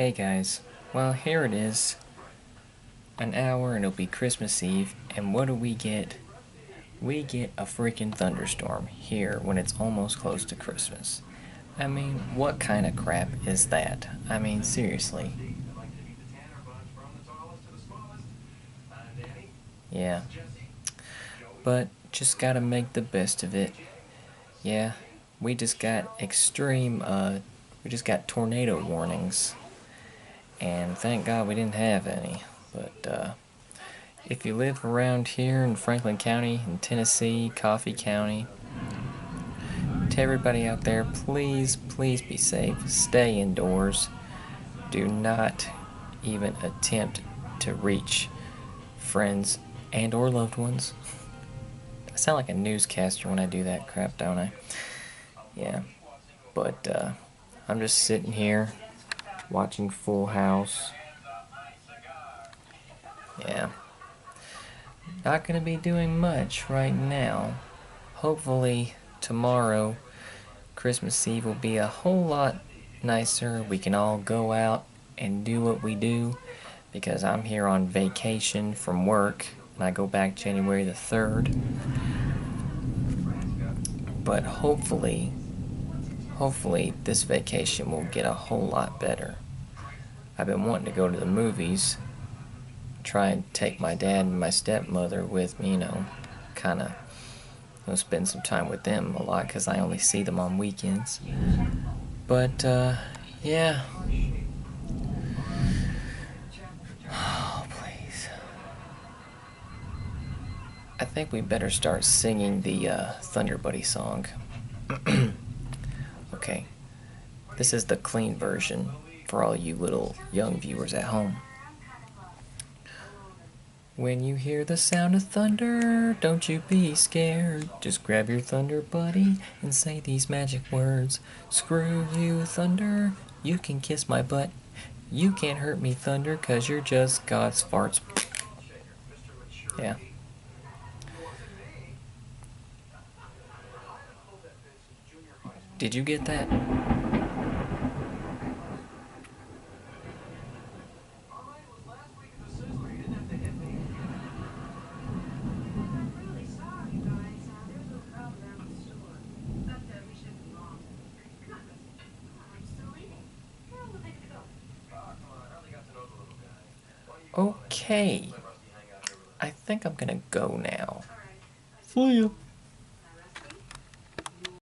Hey guys, well here it is, an hour and it'll be Christmas Eve, and what do we get? We get a freaking thunderstorm here when it's almost close to Christmas. I mean, what kind of crap is that? I mean, seriously. Yeah, but just gotta make the best of it. Yeah, we just got we just got tornado warnings, and thank God we didn't have any, but if you live around here in Franklin County, in Tennessee, Coffee County, to everybody out there, please, please be safe. Stay indoors. Do not even attempt to reach friends and or loved ones. I sound like a newscaster when I do that crap, don't I? Yeah. But I'm just sitting here watching Full House. Yeah. Not gonna be doing much right now. Hopefully tomorrow, Christmas Eve, will be a whole lot nicer. We can all go out and do what we do because I'm here on vacation from work and I go back January the 3rd. But hopefully this vacation will get a whole lot better. I've been wanting to go to the movies, try and take my dad and my stepmother with me, kind of spend some time with them a lot because I only see them on weekends. But yeah. Oh, please. I think we better start singing the Thunder Buddy song. Okay, this is the clean version for all you little young viewers at home. When you hear the sound of thunder, don't you be scared. Just grab your Thunder Buddy and say these magic words. Screw you, Thunder, you can kiss my butt. You can't hurt me, Thunder, 'cause you're just God's farts. Yeah. Did you get that? Okay. I think I'm gonna go now. See ya.